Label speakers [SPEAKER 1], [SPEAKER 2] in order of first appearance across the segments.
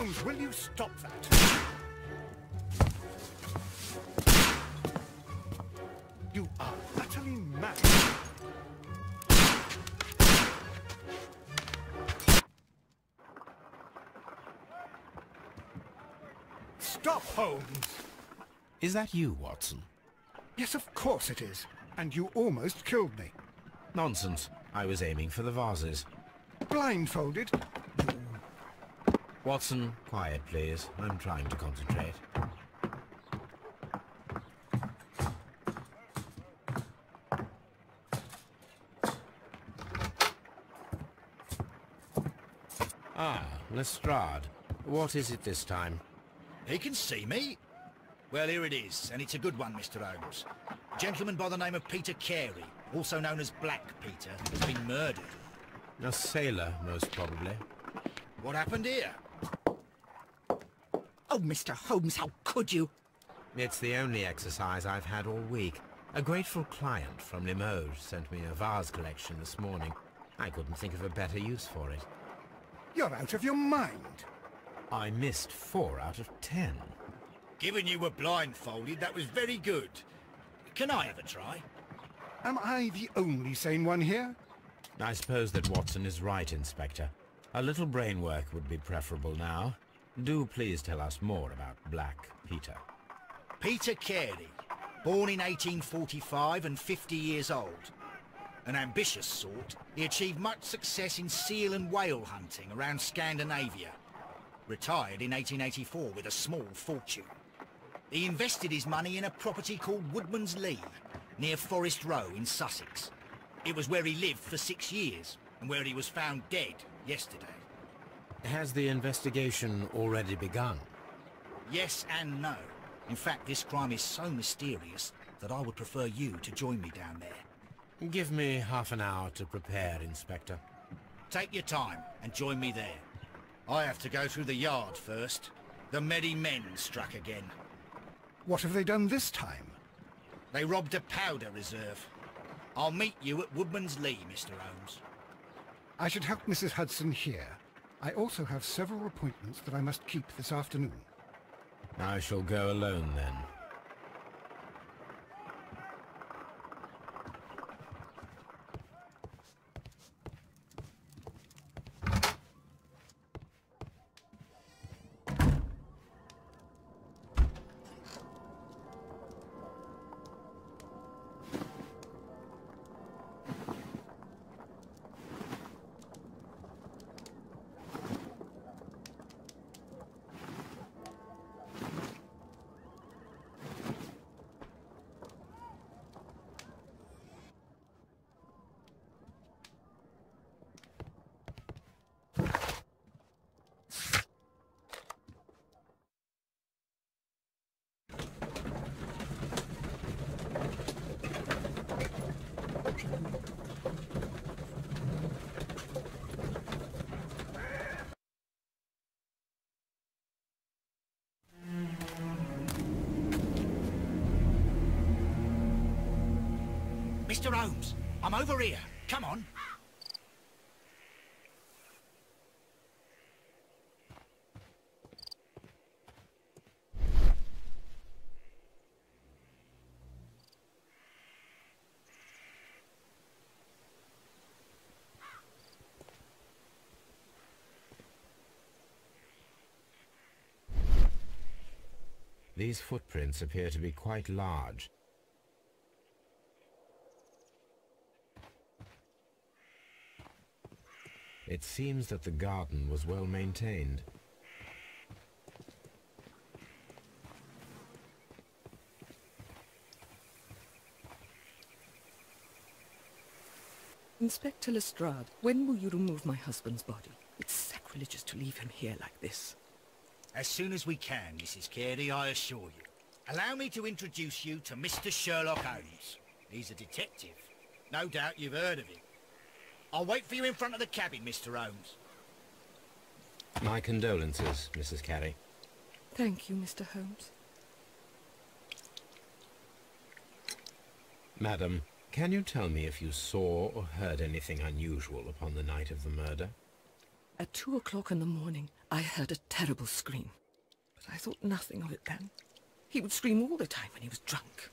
[SPEAKER 1] Holmes, will you stop that? You are utterly mad. Stop, Holmes!
[SPEAKER 2] Is that you, Watson?
[SPEAKER 1] Yes, of course it is. And you almost killed me.
[SPEAKER 2] Nonsense. I was aiming for the vases.
[SPEAKER 1] Blindfolded?
[SPEAKER 2] Watson, quiet, please. I'm trying to concentrate. Ah, Lestrade. What is it this time?
[SPEAKER 3] He can see me. Well, here it is, and it's a good one, Mr. Holmes. A gentleman by the name of Peter Carey, also known as Black Peter, has been murdered.
[SPEAKER 2] A sailor, most probably.
[SPEAKER 3] What happened here?
[SPEAKER 4] Oh, Mr. Holmes, how could you?
[SPEAKER 2] It's the only exercise I've had all week. A grateful client from Limoges sent me a vase collection this morning. I couldn't think of a better use for it.
[SPEAKER 1] You're out of your mind.
[SPEAKER 2] I missed 4 out of 10.
[SPEAKER 3] Given you were blindfolded, that was very good. Can I have a try?
[SPEAKER 1] Am I the only sane one here?
[SPEAKER 2] I suppose that Watson is right, Inspector. A little brain work would be preferable now. Do please tell us more about Black Peter.
[SPEAKER 3] Peter Carey, born in 1845 and 50 years old. An ambitious sort, he achieved much success in seal and whale hunting around Scandinavia. Retired in 1884 with a small fortune. He invested his money in a property called Woodman's Lee, near Forest Row in Sussex. It was where he lived for 6 years, and where he was found dead yesterday.
[SPEAKER 2] Has the investigation already begun?
[SPEAKER 3] Yes and no. In fact, this crime is so mysterious that I would prefer you to join me down there.
[SPEAKER 2] Give me half an hour to prepare, Inspector.
[SPEAKER 3] Take your time and join me there. I have to go through the yard first. The merry men struck again.
[SPEAKER 1] What have they done this time?
[SPEAKER 3] They robbed a powder reserve. I'll meet you at Woodman's Lee, Mr. Holmes.
[SPEAKER 1] I should help Mrs. Hudson here. I also have several appointments that I must keep this afternoon.
[SPEAKER 2] I shall go alone, then.
[SPEAKER 3] Mr. Holmes, I'm over here. Come on.
[SPEAKER 2] These footprints appear to be quite large. It seems that the garden was well maintained.
[SPEAKER 4] Inspector Lestrade, when will you remove my husband's body? It's sacrilegious to leave him here like this.
[SPEAKER 3] As soon as we can, Mrs. Carey, I assure you. Allow me to introduce you to Mr. Sherlock Holmes. He's a detective. No doubt you've heard of him. I'll wait for you in front of the cabin, Mr. Holmes.
[SPEAKER 2] My condolences, Mrs. Carey.
[SPEAKER 4] Thank you, Mr. Holmes.
[SPEAKER 2] Madam, can you tell me if you saw or heard anything unusual upon the night of the murder?
[SPEAKER 4] At 2 o'clock in the morning, I heard a terrible scream. But I thought nothing of it then. He would scream all the time when he was drunk.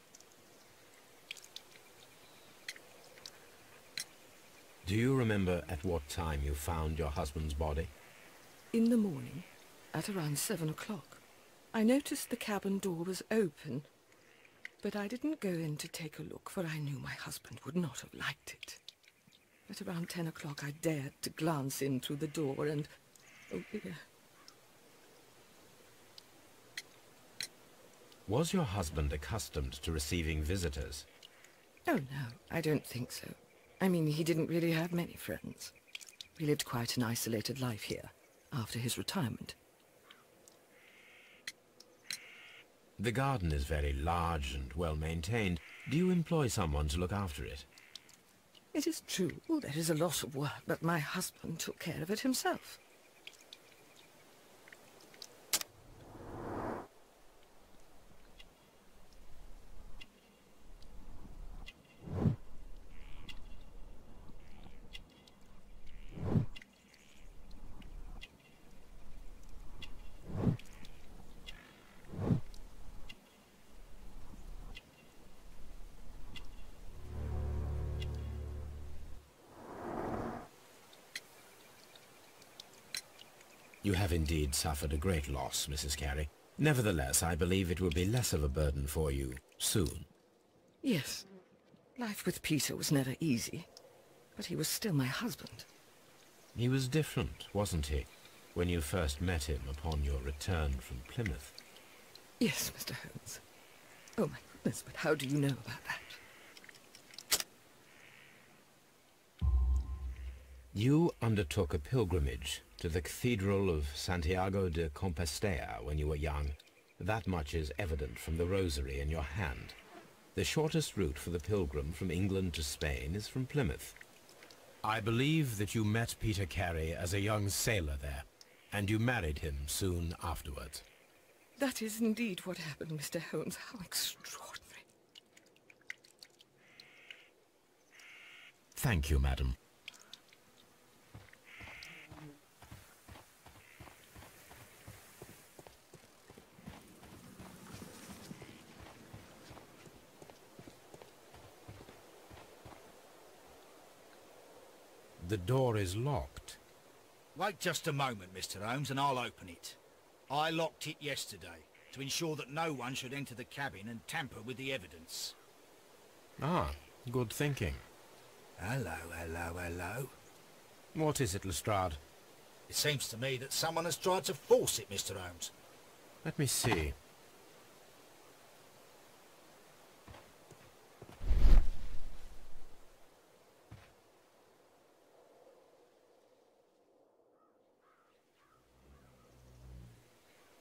[SPEAKER 2] Do you remember at what time you found your husband's body?
[SPEAKER 4] In the morning, at around 7 o'clock. I noticed the cabin door was open, but I didn't go in to take a look, for I knew my husband would not have liked it. At around 10 o'clock I dared to glance in through the door and... oh dear.
[SPEAKER 2] Was your husband accustomed to receiving visitors?
[SPEAKER 4] Oh no, I don't think so. I mean, he didn't really have many friends. He lived quite an isolated life here, after his retirement.
[SPEAKER 2] The garden is very large and well maintained. Do you employ someone to look after it?
[SPEAKER 4] It is true, there is a lot of work, but my husband took care of it himself.
[SPEAKER 2] You have indeed suffered a great loss, Mrs. Carey. Nevertheless, I believe it will be less of a burden for you soon.
[SPEAKER 4] Yes. Life with Peter was never easy, but he was still my husband.
[SPEAKER 2] He was different, wasn't he, when you first met him upon your return from Plymouth?
[SPEAKER 4] Yes, Mr. Holmes. Oh, my goodness, but how do you know about that?
[SPEAKER 2] You undertook a pilgrimage to the Cathedral of Santiago de Compostela when you were young. That much is evident from the rosary in your hand. The shortest route for the pilgrim from England to Spain is from Plymouth. I believe that you met Peter Carey as a young sailor there, and you married him soon afterwards.
[SPEAKER 4] That is indeed what happened, Mr. Holmes. How extraordinary.
[SPEAKER 2] Thank you, madam. The door is locked.
[SPEAKER 3] Wait just a moment, Mr. Holmes, and I'll open it. I locked it yesterday to ensure that no one should enter the cabin and tamper with the evidence.
[SPEAKER 2] Ah, good thinking.
[SPEAKER 3] Hello, hello, hello.
[SPEAKER 2] What is it, Lestrade?
[SPEAKER 3] It seems to me that someone has tried to force it, Mr. Holmes.
[SPEAKER 2] Let me see.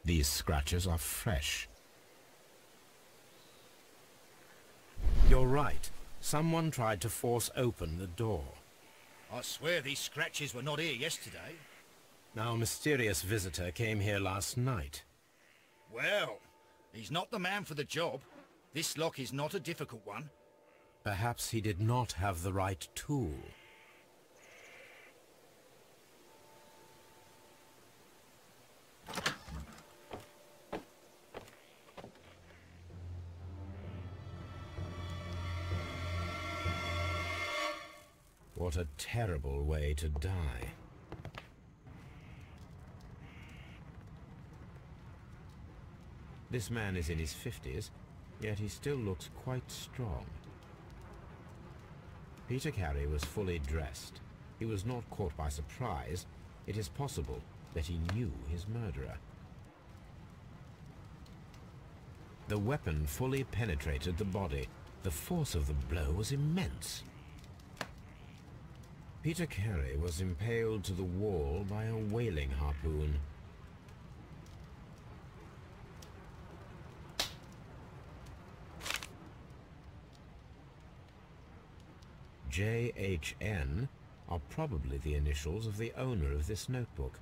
[SPEAKER 2] These scratches are fresh. You're right. Someone tried to force open the door.
[SPEAKER 3] I swear these scratches were not here yesterday.
[SPEAKER 2] Our mysterious visitor came here last night.
[SPEAKER 3] Well, he's not the man for the job. This lock is not a difficult one.
[SPEAKER 2] Perhaps he did not have the right tool. What a terrible way to die. This man is in his 50s, yet he still looks quite strong. Peter Carey was fully dressed. He was not caught by surprise. It is possible that he knew his murderer. The weapon fully penetrated the body. The force of the blow was immense. Peter Carey was impaled to the wall by a whaling harpoon. JHN are probably the initials of the owner of this notebook.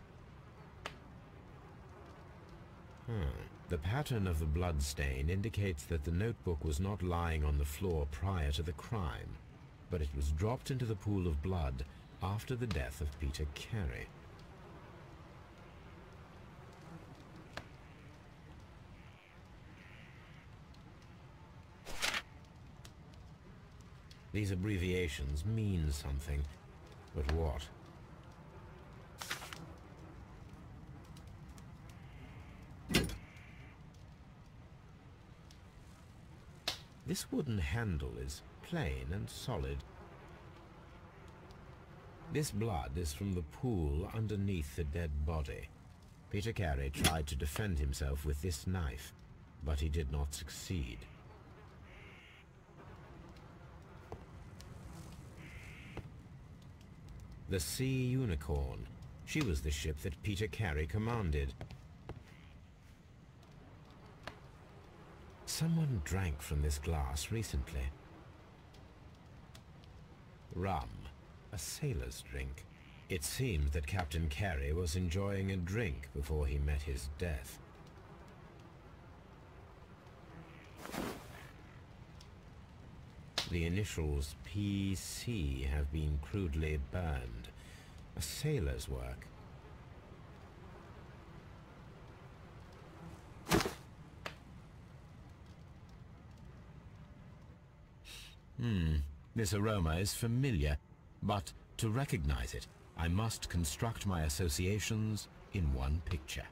[SPEAKER 2] The pattern of the blood stain indicates that the notebook was not lying on the floor prior to the crime, but it was dropped into the pool of blood after the death of Peter Carey. These abbreviations mean something, but what? This wooden handle is plain and solid. This blood is from the pool underneath the dead body. Peter Carey tried to defend himself with this knife, but he did not succeed. The Sea Unicorn. She was the ship that Peter Carey commanded. Someone drank from this glass recently. Rum, a sailor's drink. It seems that Captain Carey was enjoying a drink before he met his death. The initials PC have been crudely burned. A sailor's work. This aroma is familiar, but to recognize it, I must construct my associations in one picture.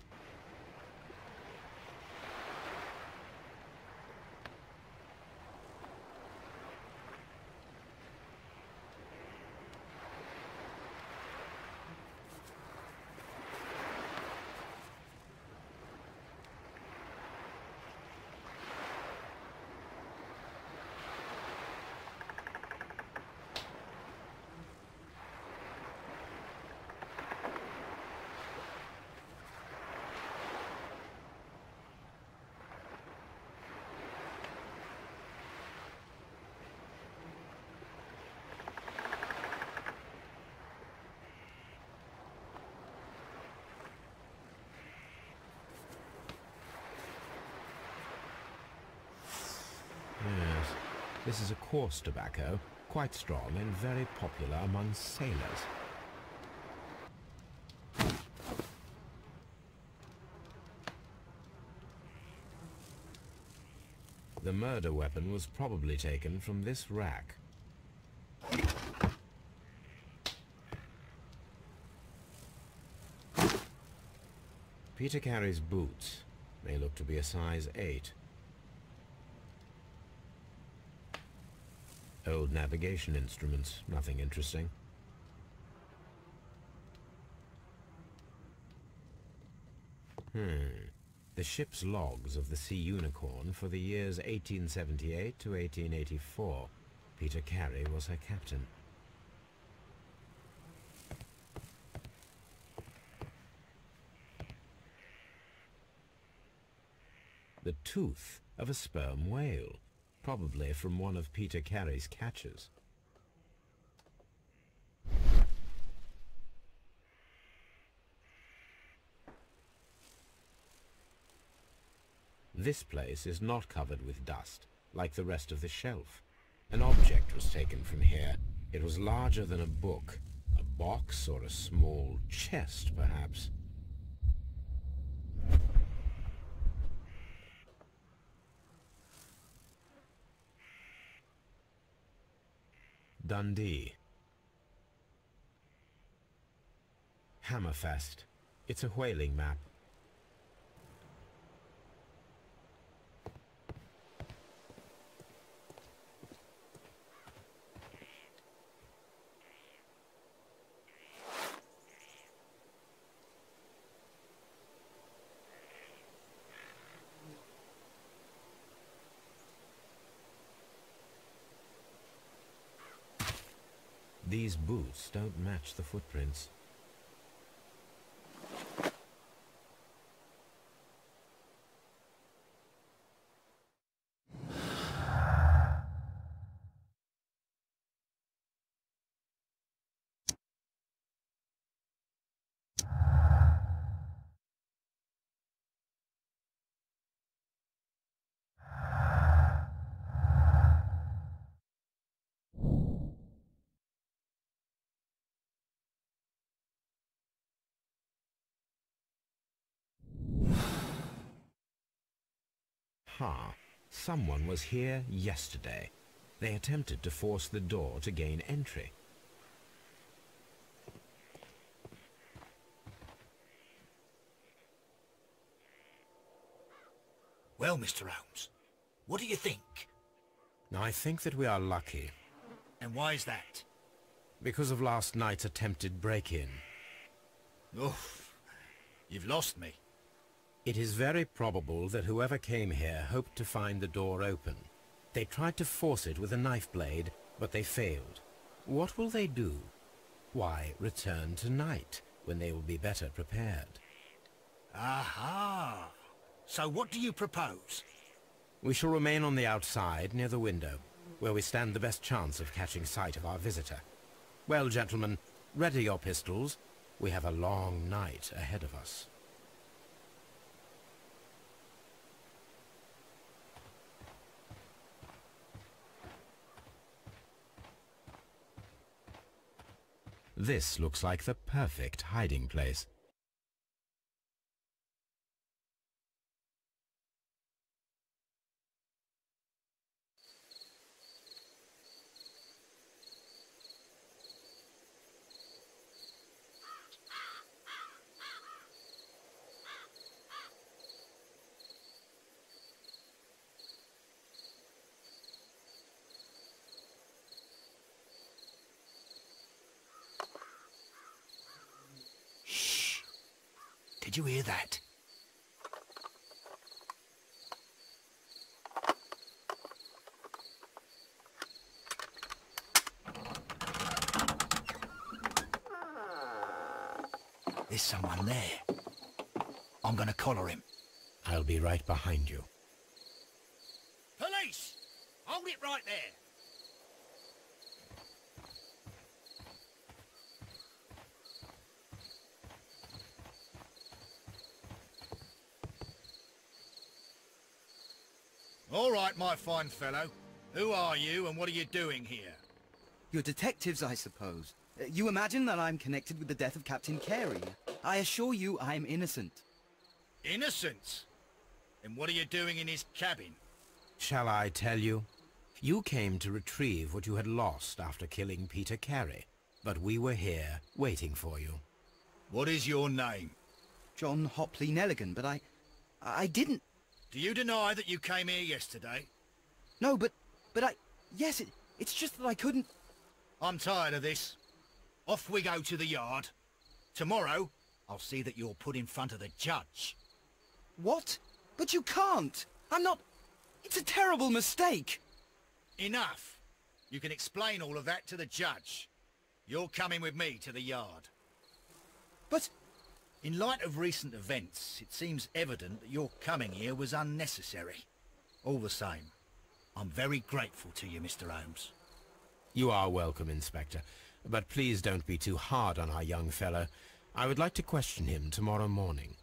[SPEAKER 2] Yes, this is a coarse tobacco, quite strong and very popular among sailors. The murder weapon was probably taken from this rack. Peter Carey's boots. They look to be a size 8. Old navigation instruments, nothing interesting. The ship's logs of the Sea Unicorn for the years 1878 to 1884. Peter Carey was her captain. The tooth of a sperm whale, probably from one of Peter Carey's catches. This place is not covered with dust, like the rest of the shelf. An object was taken from here. It was larger than a book, a box or a small chest, perhaps. Dundee. Hammerfest. It's a whaling map. These boots don't match the footprints. Someone was here yesterday. They attempted to force the door to gain entry.
[SPEAKER 3] Well, Mr. Holmes, what do you think?
[SPEAKER 2] I think that we are lucky,
[SPEAKER 3] And why is that?
[SPEAKER 2] because of last night's attempted break-in.
[SPEAKER 3] Oof, you've lost me.
[SPEAKER 2] It is very probable that whoever came here hoped to find the door open. They tried to force it with a knife blade, but they failed. What will they do? Why, return tonight, when they will be better prepared.
[SPEAKER 3] Aha! So what do you propose?
[SPEAKER 2] We shall remain on the outside, near the window, where we stand the best chance of catching sight of our visitor. Well, gentlemen, ready your pistols. We have a long night ahead of us. This looks like the perfect hiding place.
[SPEAKER 3] Did you hear that? There's someone there. I'm gonna collar him.
[SPEAKER 2] I'll be right behind you.
[SPEAKER 3] Police! Hold it right there! All right, my fine fellow. Who are you and what are you doing here?
[SPEAKER 5] You're detectives, I suppose. You imagine that I'm connected with the death of Captain Carey. I assure you I'm innocent.
[SPEAKER 3] Innocent? And what are you doing in his cabin?
[SPEAKER 2] Shall I tell you? You came to retrieve what you had lost after killing Peter Carey, but we were here waiting for you.
[SPEAKER 3] What is your name?
[SPEAKER 5] John Hopley Nelligan, but I didn't...
[SPEAKER 3] Do you deny that you came here yesterday?
[SPEAKER 5] No, but yes, it's just that I couldn't...
[SPEAKER 3] I'm tired of this. Off we go to the yard. Tomorrow, I'll see that you're put in front of the judge.
[SPEAKER 5] What? But you can't! I'm not... It's a terrible mistake!
[SPEAKER 3] Enough! You can explain all of that to the judge. You're coming with me to the yard.
[SPEAKER 5] But...
[SPEAKER 3] In light of recent events, it seems evident that your coming here was unnecessary. All the same, I'm very grateful to you, Mr. Holmes.
[SPEAKER 2] You are welcome, Inspector, but please don't be too hard on our young fellow. I would like to question him tomorrow morning.